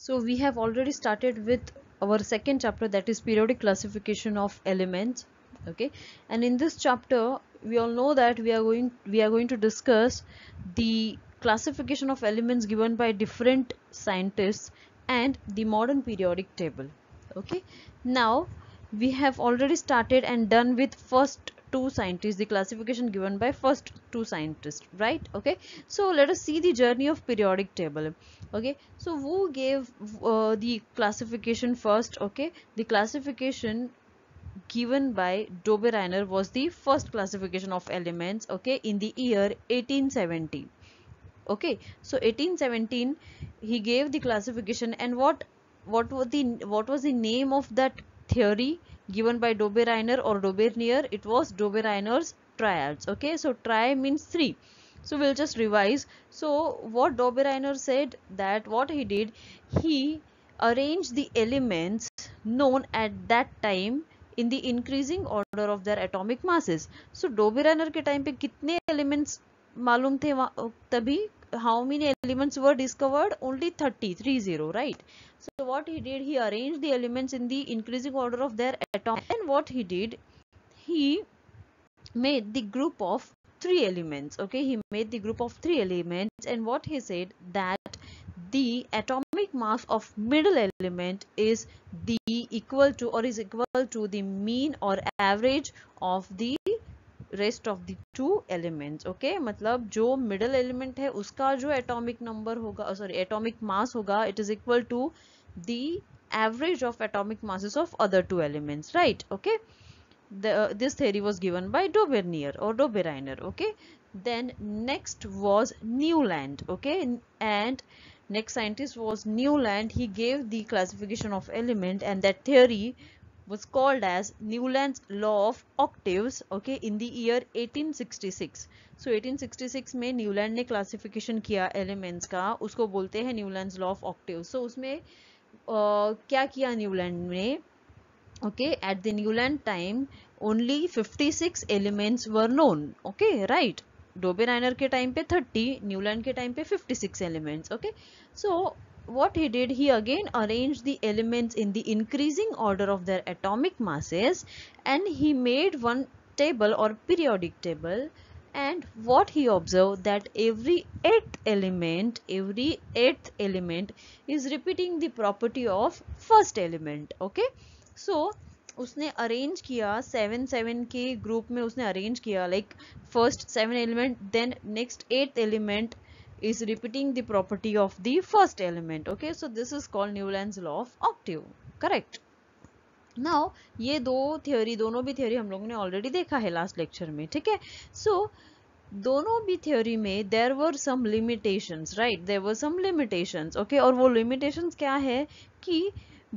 So we have already started with our second chapter, that is periodic classification of elements. Okay, and in this chapter we all know that we are going to discuss the classification of elements given by different scientists and the modern periodic table. Okay, now we have already started and done with first two scientists, the classification given by first two scientists, right? Okay, so let us see the journey of periodic table. Okay, so who gave the classification first? Okay, the classification given by Dobereiner was the first classification of elements, okay, in the year 1870. Okay, so 1817 he gave the classification. And what was the name of that theory given by Dobereiner or Dobereiner? It was Dobereiner's triads. Okay, so tri means three. So we'll just revise. So what Dobereiner said, that what he did, he arranged the elements known at that time in the increasing order of their atomic masses. So Dobereiner के time पे कितने elements मालूम थे तभी? How many elements were discovered? Only 30, right? So what he did, he arranged the elements in the increasing order of their atom. And what he did, he made the group of three elements. Okay, he made the group of three elements. And what he said, that the atomic mass of middle element is the equal to, or is equal to, the mean or average of the rest of the two elements. Okay, मतलब जो middle element है उसका जो atomic number होगा, sorry atomic mass होगा, it is equal to the average of atomic masses of other two elements, right? Okay, this theory was given by Dobereiner or Dobereiner. Okay, then next was Newland. Okay, and next scientist was Newland. He gave the classification of element, and that theory was called as Newland's law of octaves. Okay, in the year 1866. So 1866 में Newland ने classification किया elements का, उसको बोलते हैं Newlands law of octaves. सो उसमें क्या किया न्यूलैंड ने? Okay, at the Newland time only 56 elements were known. Okay, right? Dobereiner के टाइम पे 30, न्यूलैंड के टाइम पे 56 elements. Okay, so what he did, he again arranged the elements in the increasing order of their atomic masses, and he made one table or periodic table. And what he observed, that every eighth element is repeating the property of first element. Okay, so उसने arrange किया 7 के group में, उसने arrange किया like first 7 element, then next 8th element is repeating the property of the first element. Okay, so this is called Newland's law of octave. Correct? Now ये दोनों भी theory हम लोगों ने already देखा है last lecture में. ठीक है? So दोनों भी theory में there were some limitations, right? There were some limitations. Okay, और वो limitations क्या है कि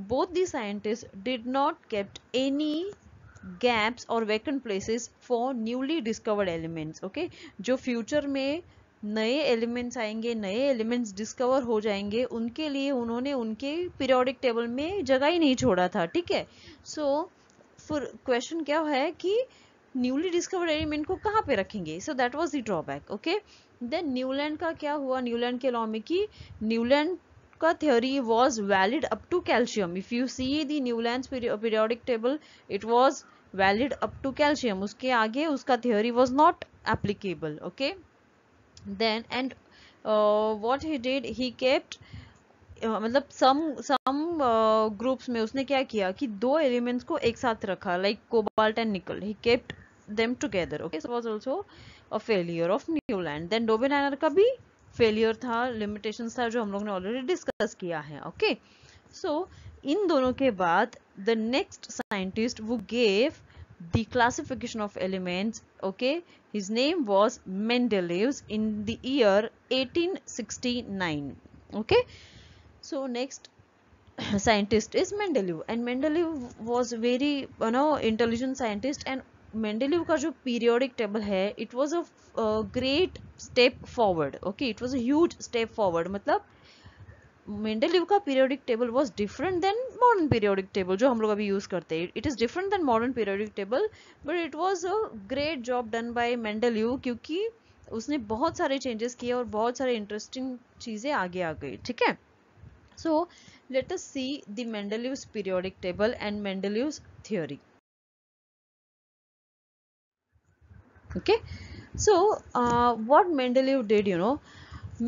both the scientists did not kept any gaps or vacant places for newly discovered elements. Okay, जो future में नए एलिमेंट्स आएंगे, नए एलिमेंट्स डिस्कवर हो जाएंगे, उनके लिए उन्होंने उनके पीरियोडिक टेबल में जगह ही नहीं छोड़ा था. ठीक है? सो फिर क्वेश्चन क्या है कि न्यूली डिस्कवर्ड एलिमेंट को कहाँ पे रखेंगे? So that was the drawback. Okay, then Newland का क्या हुआ? न्यूलैंड के लॉ में कि न्यूलैंड का theory was valid up to calcium. If you see the Newland's periodic table, it was valid up to calcium. उसके आगे उसका theory was not applicable. Okay, then and what he did, he kept मतलब some groups में उसने क्या किया कि दो एलिमेंट्स को एक साथ रखा, लाइक कोबाल्ट एंड निकल. he kept them together. Okay, so was also a failure of Newland. then Dobereiner का भी फेलियर था, लिमिटेशंस था, जो हम लोग ने ऑलरेडी डिस्कस किया है. ओके, सो इन दोनों के बाद द नेक्स्ट साइंटिस्ट वो gave the classification of elements. Okay, his name was Mendeleev in the year 1869. Okay, so next scientist is Mendeleev, and Mendeleev was very intelligent scientist. and Mendeleev का जो periodic table है, it was a great step forward. Okay, it was a huge step forward. मतलब Mendeleev का periodic table was different than modern periodic table जो हम लोग अभी use करते हैं. It is different than modern periodic table, but it was a great job done by Mendeleev, क्योंकि उसने बहुत सारे चेंजेस किए और बहुत सारे इंटरेस्टिंग चीजें आगे आ गई. ठीक है? So let us see the Mendeleev's periodic table and Mendeleev's theory. Okay, so what Mendeleev did,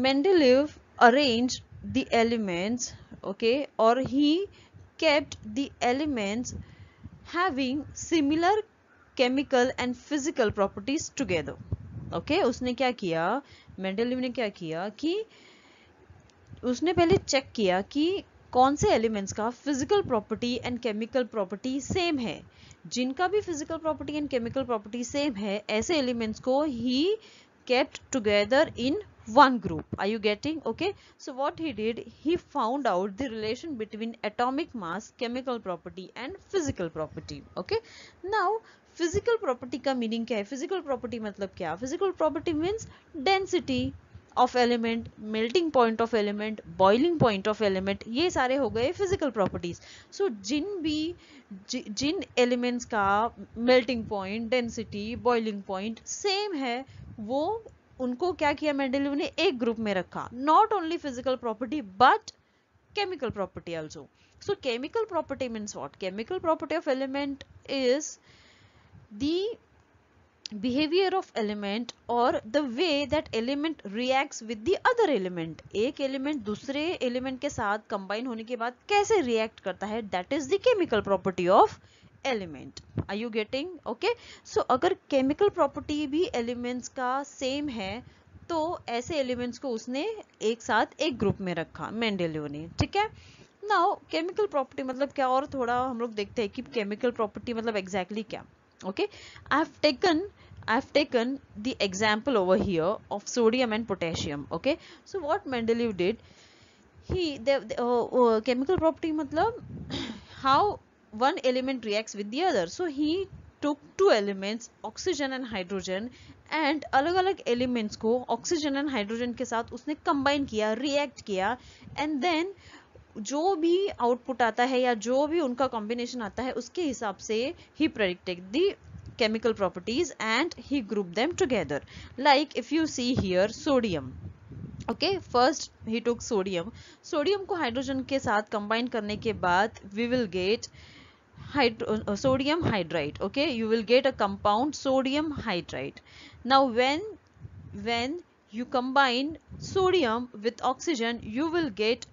Mendeleev arranged the elements, okay, or he kept the elements having similar chemical and physical properties together. Okay, उसने क्या किया, Mendeleev ने क्या किया कि उसने पहले check किया कि कौन से एलिमेंट्स का physical property and chemical property same है. जिनका भी physical property and chemical property same है, ऐसे एलिमेंट्स को ही kept together in one group. Are you getting? Okay, so what he did, he found out the relation between atomic mass, chemical property and physical property. Okay, now physical property का meaning क्या है? Physical property मतलब क्या? Physical property means density of element, melting point of element, boiling point of element, ये सारे हो गए physical properties. So जिन elements का melting point, density, boiling point same है, वो उनको क्या किया मेंडलीव ने, एक ग्रुप में रखा. Not only physical property but chemical property also. So chemical property means what? Chemical property of element is the behavior of element or the way that element reacts with the other element. एक element दूसरे element के साथ combine होने के बाद कैसे react करता है, that is the chemical property of element. Are you getting? Okay, so अगर केमिकल प्रॉपर्टी भी एलिमेंट्स का सेम है तो ऐसे एलिमेंट्स को उसने एक साथ एक ग्रुप में रखा मेंडलीव ने. ठीक है, नाउ केमिकल प्रॉपर्टी मतलब क्या, और थोड़ा हम लोग देखते हैं कि केमिकल प्रॉपर्टी मतलब एग्जैक्टली क्या. Okay, I have taken the example over here of sodium and potassium. Okay, so what Mendeleev did, chemical property matlab how one element reacts with the other. So he took two elements, oxygen and hydrogen, and अलग अलग elements को oxygen and hydrogen के साथ उसने combine किया, react किया, and then जो भी output आता है या जो भी उनका combination आता है उसके हिसाब से he predicted the chemical properties and he grouped them together. Like if you see here sodium. Okay, first he took sodium. Sodium को hydrogen के साथ combine करने के बाद we will get sodium hydride. Okay, you will get a compound sodium hydride. Now when you combine sodium with oxygen you will get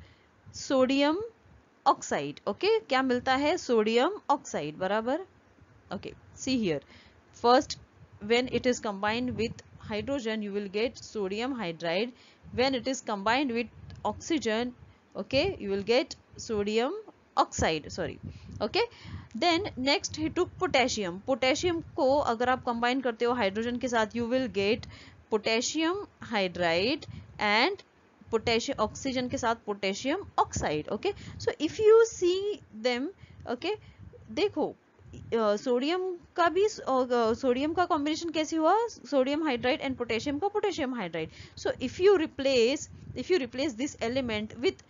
sodium oxide. Okay, क्या मिलता है? sodium oxide बराबर. Okay, see here, first when it is combined with hydrogen you will get sodium hydride. When it is combined with oxygen, okay, you will get sodium oxide, sorry. Okay, then next he took potassium. Potassium को अगर आप combine करते हो hydrogen के साथ you will get potassium hydride and potassium oxygen के साथ potassium oxide. Okay, so if you see them, okay, देखो सोडियम का भी सोडियम का कॉम्बिनेशन कैसे हुआ, सोडियम हाइड्राइड एंड पोटेशियम का potassium hydride. So if you replace this element with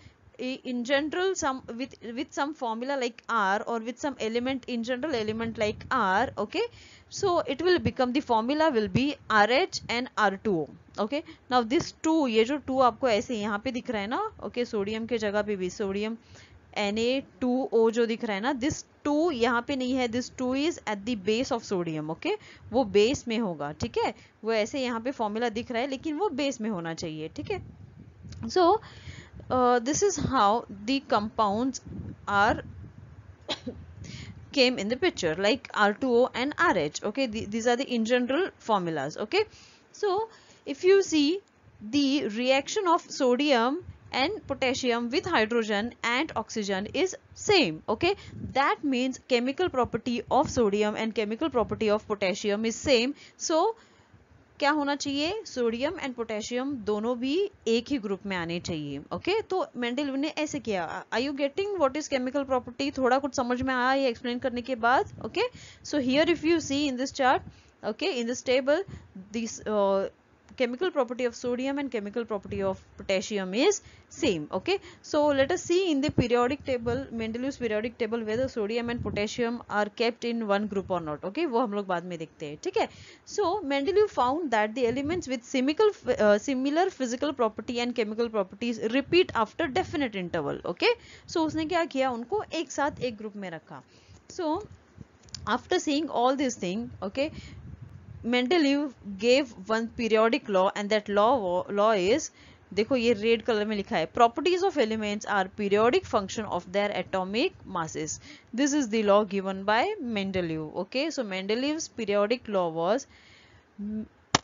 in general with some formula like R or with some element in general element like R, okay, so it will become, the formula will be RH and R2O. okay, now this 2, ये जो 2 आपको ऐसे यहाँ पे दिख रहा है ना, okay, सोडियम के जगह पे भी सोडियम Na2O जो दिख रहा है ना, दिस 2 यहाँ पे नहीं है, this 2 is at the base of sodium. Okay, वो बेस में होगा. ठीक है, वो ऐसे यहाँ पे फॉर्मूला दिख रहा है लेकिन वो बेस में होना चाहिए. ठीक है, सो this is how the compounds are came in the picture, like R2O and RH. okay, these are the in general formulas. okay, so if you see the reaction of sodium and potassium with hydrogen and oxygen is same. okay, that means chemical property of sodium and chemical property of potassium is same. so क्या होना चाहिए, sodium and potassium दोनों भी एक ही group में आने चाहिए. Okay, तो मेंडलीव ने ऐसे किया. Are you getting what is chemical property? थोड़ा कुछ समझ में आया ये एक्सप्लेन करने के बाद? Okay, so here if you see in this chart, okay, in this table, this chemical property of sodium and chemical property of potassium is same. Okay, so let us see in the periodic table, Mendeleev's periodic table, whether sodium and potassium are kept in one group or not. Okay, वो हम लोग बाद में देखते हैं. ठीक है. So Mendeleev found that the elements with similar physical property and chemical properties repeat after definite interval. Okay, so उसने क्या किया, उनको एक साथ एक ग्रुप में रखा. So after seeing all these things, okay, Mendeleev gave one periodic law, and that law is, देखो ये रेड कलर में लिखा है, properties of elements are periodic function of their atomic masses. This is the law given by Mendeleev. Okay, so Mendeleev's periodic law was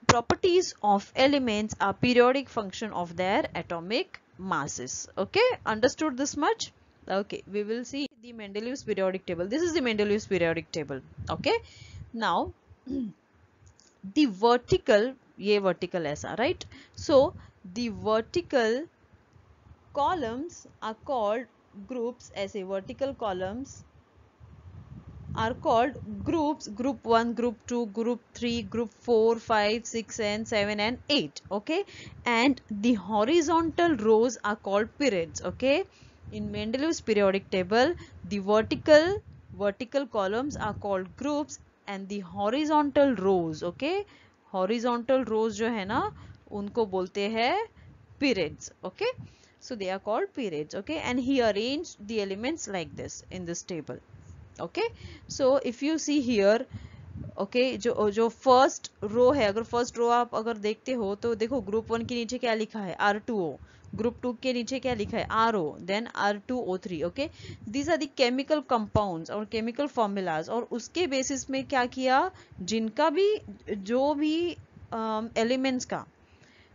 properties of elements are periodic function of their atomic masses. Okay, understood this much? Okay, we will see the Mendeleev's periodic table. This is the Mendeleev's periodic table. Okay, now the vertical, ये vertical ऐसा, right? So the vertical columns are called groups. ऐसे vertical columns are called groups. Group 1, group 2, group 3, group 4, 5, 6 and 7 and 8. Okay, and the horizontal rows are called periods. Okay, in Mendeleev's periodic table, the vertical columns are called groups and the horizontal rows, okay, horizontal rows जो है ना उनको बोलते हैं periods. Okay, so they are called periods. Okay, and he arranged the elements like this in this table. Okay, so if you see here, okay, जो first row है, अगर first row आप अगर देखते हो तो देखो ग्रुप 1 के नीचे क्या लिखा है, R2O. ग्रुप 2 के नीचे क्या लिखा है, RO, then R2O3. Okay, these are the chemical compounds और केमिकल फॉर्मूलाज. और उसके बेसिस में क्या किया, जिनका भी जो भी एलिमेंट्स का,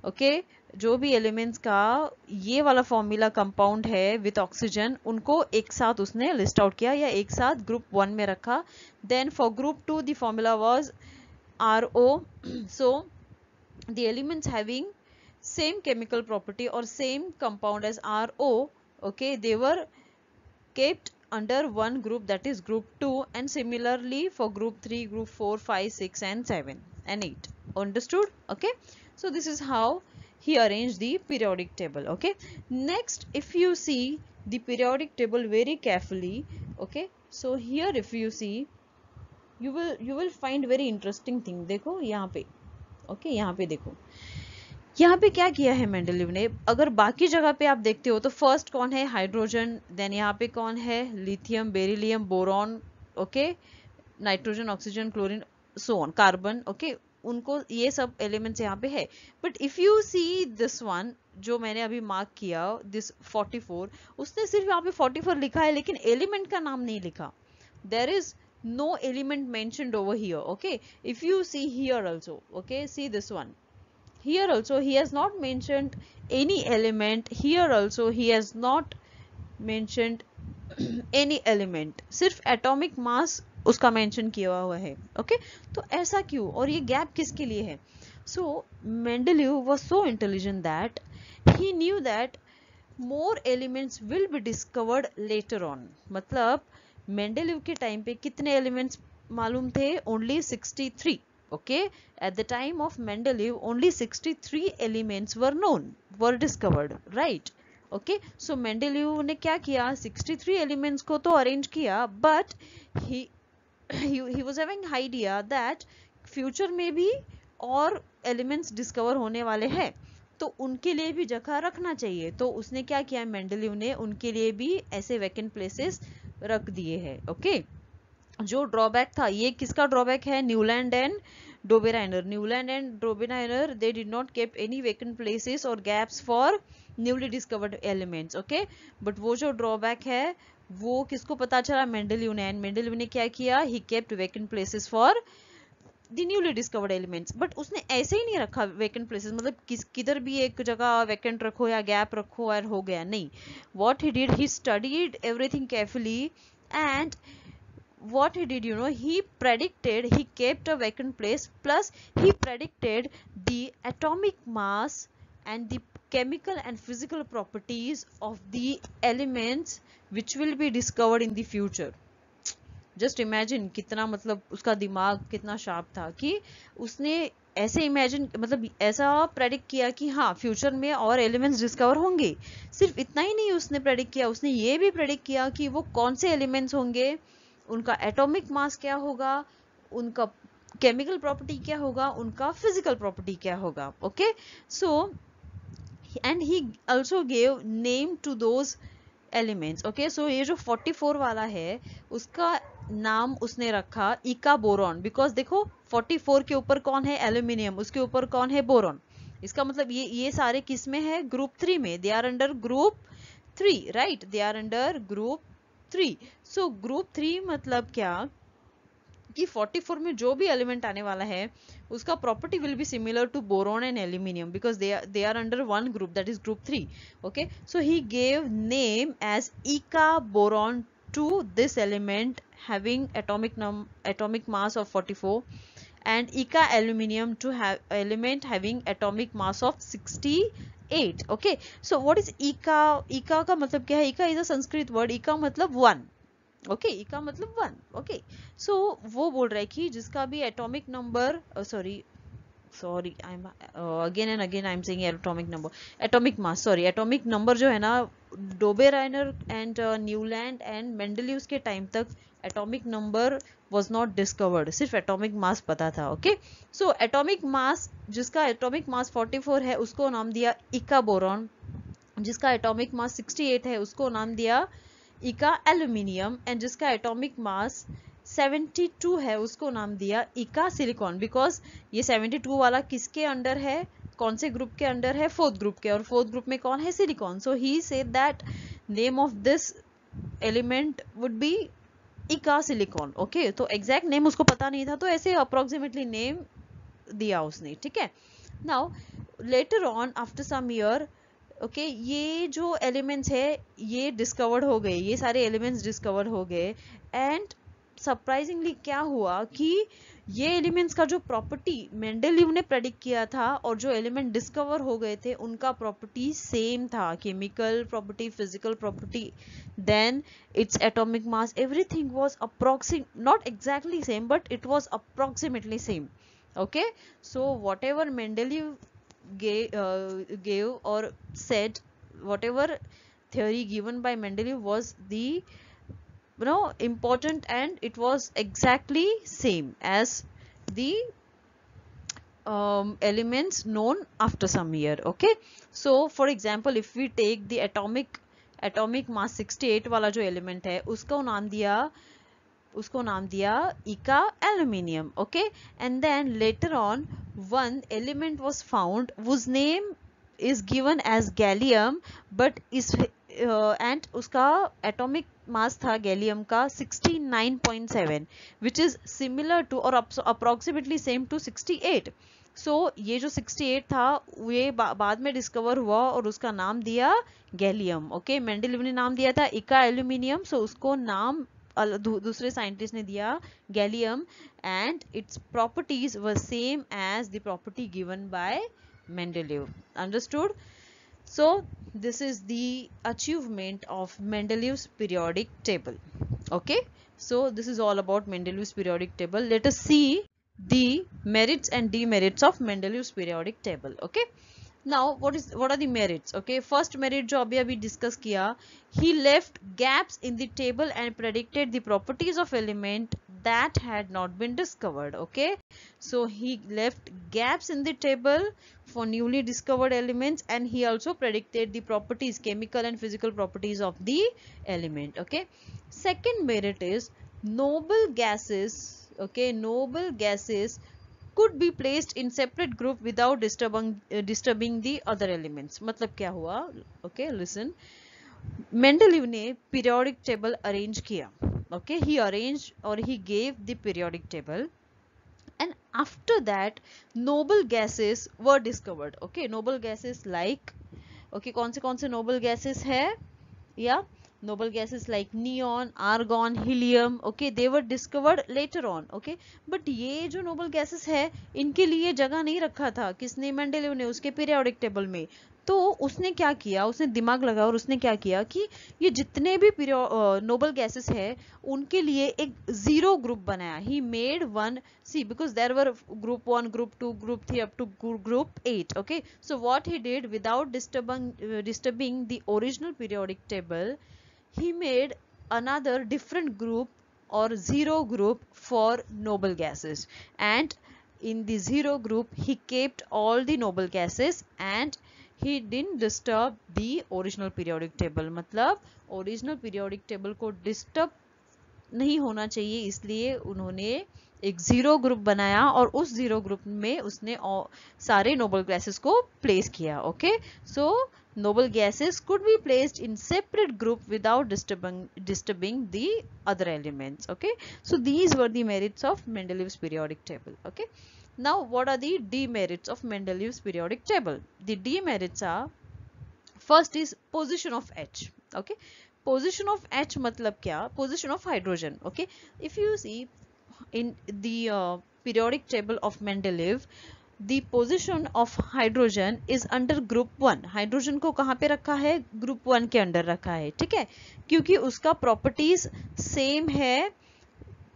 ओके, जो भी एलिमेंट्स का ये वाला फॉर्मूला कंपाउंड है विथ ऑक्सीजन, उनको एक साथ उसने लिस्ट आउट किया या एक साथ ग्रुप 1 में रखा. Then for group 2 the formula was RO. So the elements having same chemical property or same compound as RO, okay, they were kept under one group, that is group 2, and similarly for group 3, group 4, 5, 6 and 7 and 8. Understood? Okay, so this is how he arranged the periodic table. Okay, next if you see the periodic table very carefully, okay, so here if you see, you will find very interesting thing. देखो यहाँ पे, okay, यहाँ पे देखो, यहाँ पे क्या किया है मेंडलीव ने. अगर बाकी जगह पे आप देखते हो तो फर्स्ट कौन है, हाइड्रोजन, देन यहाँ पे कौन है, lithium, beryllium, boron, okay, nitrogen, oxygen, chlorine, so on, carbon. Okay, उनको ये सब एलिमेंट्स यहाँ पे है. But if you see this one जो मैंने अभी मार्क किया, दिस 44, उसने सिर्फ यहाँ पे 44 लिखा है लेकिन एलिमेंट का नाम नहीं लिखा. There is no element mentioned over here. Okay, if you see here also, okay, see this one, here also he has not mentioned any element, here also he has not mentioned any element, सिर्फ atomic mass उसका mention किया हुआ है. Okay, तो ऐसा क्यों और ये gap किसके लिए है? So Mendeleev was so intelligent that he knew that more elements will be discovered later on. मतलब Mendeleev के टाइम पे कितने एलिमेंट्स मालूम थे? Only 63. Okay, at the time of Mendeleev only 63 elements were known, were discovered, right? Okay, so Mendeleev ने क्या किया, 63 elements को तो arrange किया, but he was having idea that future में भी और elements discover होने वाले हैं, तो उनके लिए भी जगह रखना चाहिए. तो उसने क्या किया, मेंडलीव ने उनके लिए भी ऐसे वैकेंट प्लेसेस रख दिए हैं. ओके, जो ड्रॉबैक था, ये किसका ड्रॉबैक है, Newland and Dobereiner. Newland and Dobereiner they did not keep any vacant places और gaps for newly discovered elements. Okay, but वो जो ड्रॉबैक है वो किसको पता चला, मेंडलीव ने. एंड मेंडलीव ने क्या किया, he kept vacant places for the newly discovered elements. But उसने ऐसे ही नहीं रखा वैकेंट प्लेसेस, मतलब किधर भी एक जगह वैकेंट रखो या गैप रखो और हो गया, नहीं. What he did, he studied everything carefully and what he did, he predicted, he kept a vacant place, plus he predicted the atomic mass and the chemical and physical properties of the elements which will be discovered in the future. just imagine कितना, मतलब उसका दिमाग कितना sharp था कि उसने ऐसे imagine मतलब ऐसा प्रेडिक्ट किया कि हाँ फ्यूचर में और एलिमेंट्स डिस्कवर होंगे। सिर्फ इतना ही नहीं उसने प्रेडिक्ट किया, उसने ये भी प्रेडिक्ट किया कि वो कौन से एलिमेंट्स होंगे, उनका एटॉमिक मास क्या होगा, उनका केमिकल प्रॉपर्टी क्या होगा, उनका फिजिकल प्रॉपर्टी क्या होगा। Okay, so and he also gave name to those elements. Okay, so ये जो 44 वाला है उसका नाम उसने रखा इका बोरॉन, बिकॉज देखो 44 के ऊपर कौन है, एल्यूमिनियम, उसके ऊपर कौन है, बोरॉन। इसका मतलब ये सारे किस में है, ग्रुप 3 में, they are under group 3, right, they are under group 3। So group 3 मतलब क्या कि 44 में जो भी एलिमेंट आने वाला है उसका property will be similar to boron and aluminium, because they are under one group, that is group 3. Okay, so he gave name as Ika boron to this element having atomic mass of 44, and Ika aluminium to have element having atomic mass of 68. Okay, so what is Ika? Ika का मतलब क्या है? Ika is a Sanskrit word. Ika मतलब one. Okay, इका मतलब 1. Okay, सो वो बोल रहा है कि जिसका भी atomic number, sorry I am again and again I am saying atomic number, atomic mass, sorry, atomic number जो है ना, Dobereiner and Newland and Mendeleev's के टाइम तक atomic number was not discovered, सिर्फ एटॉमिक मास पता था। Okay, so atomic mass, जिसका atomic mass 44 है उसको नाम दिया इका बोरॉन, जिसका एटॉमिक मास 68 है उसको नाम दिया इका एल्यूमिनियम, एंड जिसका एटॉमिक मास 72 है उसको नाम दिया इका सिलिकॉन, बिकॉज ये 72 वाला किसके अंडर है, कौन से ग्रुप के अंडर है, फोर्थ ग्रुप के, और फोर्थ ग्रुप में कौन है, silicon. So he said that name of this element would be इका सिलिकॉन। ओके, तो एग्जैक्ट नेम उसको पता नहीं था, तो ऐसे अप्रोक्सीमेटली नेम दिया उसने, ठीक है। Now later on after some year, okay, ये जो एलिमेंट्स है ये डिस्कवर्ड हो गए, ये सारे एलिमेंट्स डिस्कवर हो गए, एंड सरप्राइजिंगली क्या हुआ कि ये एलिमेंट्स का जो प्रॉपर्टी मेंडलीव ने प्रेडिक्ट किया था और जो एलिमेंट डिस्कवर हो गए थे उनका प्रॉपर्टी सेम था, chemical property, physical property, then its atomic mass, everything was not exactly same but it was approximately same. Okay, so whatever Mendeleev gave or said, whatever theory given by Mendeleev was the important, and it was exactly same as the elements known after some year. Okay, so for example if we take the atomic mass 68 वाला जो element है उसको नाम दिया इका aluminium. Okay, and then later on one element was found whose name is given as gallium, but is and उसका atomic mass था gallium का 69.7, which is similar to or approximately same to 68. so ये जो 68 था ये बाद में discover हुआ और उसका नाम दिया गैलियम। ओके, मेंडलीव ने नाम दिया था इका एल्यूमिनियम, सो उसको नाम दूसरे साइंटिस्ट ने दिया gallium, and its properties were same as the property given by Mendeleev. Understood? So this is the achievement of Mendeleev's periodic table. Okay, so this is all about Mendeleev's periodic table. Let us see the merits and demerits of Mendeleev's periodic table. Okay, now what are the merits? Okay, first merit जो अभी discuss किया, he left gaps in the table and predicted the properties of element that had not been discovered. Okay, so he left gaps in the table for newly discovered elements, and he also predicted the properties, chemical and physical properties of the element. Okay, second merit is noble gases. Okay, noble gases could be placed in separate group without disturbing the other elements. मतलब क्या हुआ? Okay, listen. Mendeleev ने periodic table arrange किया. Okay, he arranged or he gave the periodic table, and after that noble gases were discovered. Okay, noble gases like, okay, कौन से noble gases है? Yeah, noble gases like neon, argon, helium. Okay, they were discovered later on. Okay, but ये जो noble gases है इनके लिए जगह नहीं रखा था किसने? मेंडलीव ने उसके periodic table में, तो उसने क्या किया, उसने दिमाग लगाया और उसने क्या किया कि ये जितने भी नोबल गैसेस है उनके लिए एक जीरो ग्रुप बनाया. He made one, see because there were group 1, group 2, group 3 up to group 8. Okay, so what he did, without disturbing the original periodic table, he made another different group or zero group for noble gases, and in the zero group he kept all the noble gases and he didn't disturb the original periodic table. मतलब original periodic table को disturb नहीं होना चाहिए, इसलिए उन्होंने एक zero group बनाया और उस जीरो ग्रुप में उसने सारे नोबल गैसेस को प्लेस किया. Okay, so noble gases could be placed in separate group without disturbing the other elements. Okay, so these were the merits of Mendeleev's periodic table. Okay, now what are the demerits of Mendeleev's periodic table? The demerits are, first is position of H. Okay, position of H मतलब क्या, position of hydrogen. Okay, if you see in the periodic table of Mendeleev, the position of hydrogen is under group 1. Hydrogen को कहाँ पे रखा है, group 1 के under रखा है. ठीक है, क्योंकि उसका प्रॉपर्टीज सेम है.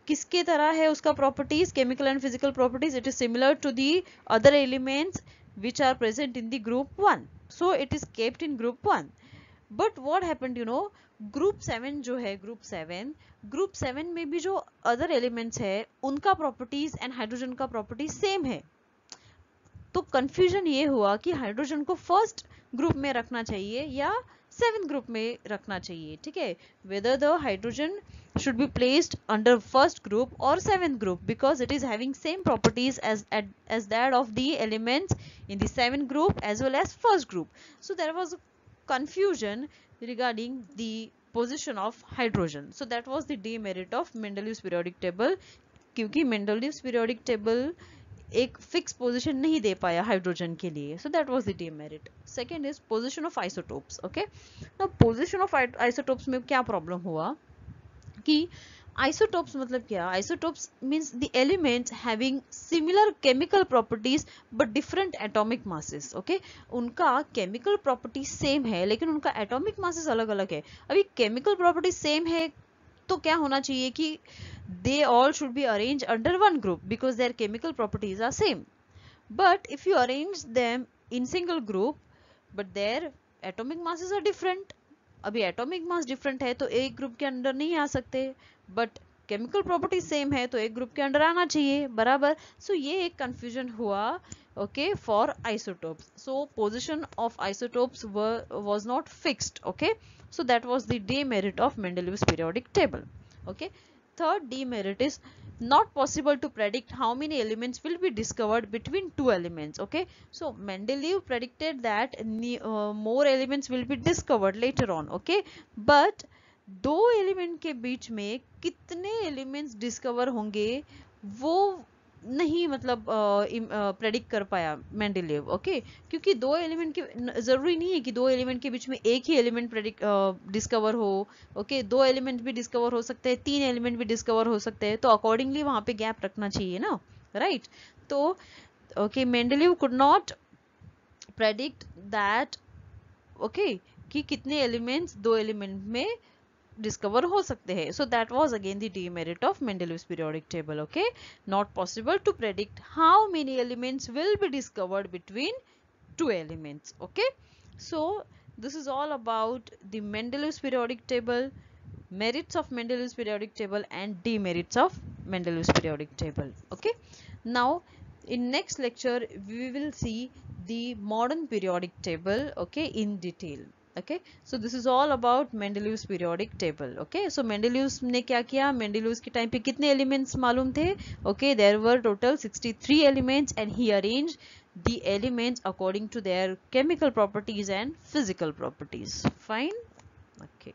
किसके तरह है उसका properties, chemical and physical properties, it is similar to the other elements which are present in the group 1, so it is kept in group 1. But what happened, you know, group 7 जो है, group 7 में भी जो other elements है उनका properties and hydrogen का properties same है. तो कंफ्यूजन ये हुआ कि हाइड्रोजन को फर्स्ट ग्रुप में रखना चाहिए या 7th ग्रुप में रखना चाहिए. ठीक है, whether the hydrogen should be placed under first group or 7th group, because it is having same properties as that of the elements in the 7th group as well as first group. So there was a confusion regarding the position of hydrogen. So that was the demerit of Mendeleev's periodic table, क्योंकि Mendeleev's periodic table एक fix position नहीं दे पाया hydrogen के लिए. सो that was the demerit. Second is position of isotopes. Okay, now position of isotopes में क्या problem हुआ कि आइसोटोप्स मतलब क्या, isotopes means the elements having similar chemical properties but different atomic masses. Okay, उनका केमिकल प्रॉपर्टी सेम है लेकिन उनका एटॉमिक मासेस अलग अलग है. अभी केमिकल प्रॉपर्टी सेम है तो क्या होना चाहिए कि they all should be arranged under one group because their chemical properties are same. But if you arrange them in single group but their atomic masses are different, अभी atomic mass different है तो एक group के अंदर नहीं आ सकते, but chemical property same है तो एक ग्रुप के अंदर आना चाहिए, बराबर. So ये एक confusion हुआ. Okay, for isotopes. So position of isotopes was not fixed. Okay, so that was the demerit of Mendeleev's periodic table. Okay, third demerit is not possible to predict how many elements will be discovered between two elements. Okay, so Mendeleev predicted that more elements will be discovered later on. Okay, but दो element के बीच में कितने elements discover होंगे वो नहीं मतलब predict कर पाया मेंडेलीव. ओके, क्योंकि दो एलिमेंट के जरूरी नहीं है कि दो एलिमेंट के बीच में एक ही एलिमेंट डिस्कवर हो. ओके, दो एलिमेंट भी डिस्कवर हो सकते हैं, तीन एलिमेंट भी डिस्कवर हो सकते हैं, तो अकॉर्डिंगली वहां पे गैप रखना चाहिए ना, राइट. तो okay, Mendeleev could not predict that. Okay, कि कितने एलिमेंट्स दो एलिमेंट में discover हो सकते हैं. So that was again the demerit of Mendeleev's periodic table. Okay, not possible to predict how many elements will be discovered between two elements. Okay, so this is all about the Mendeleev's periodic table, merits of Mendeleev's periodic table and demerits of Mendeleev's periodic table. Okay, now in next lecture we will see the modern periodic table, okay, in detail. Okay, so this is all about Mendeleev's periodic table. Okay, so Mendeleev ने क्या किया, Mendeleev के time पे कितने elements मालूम थे. Okay, there were total 63 elements and he arranged the elements according to their chemical properties and physical properties. Fine. Okay.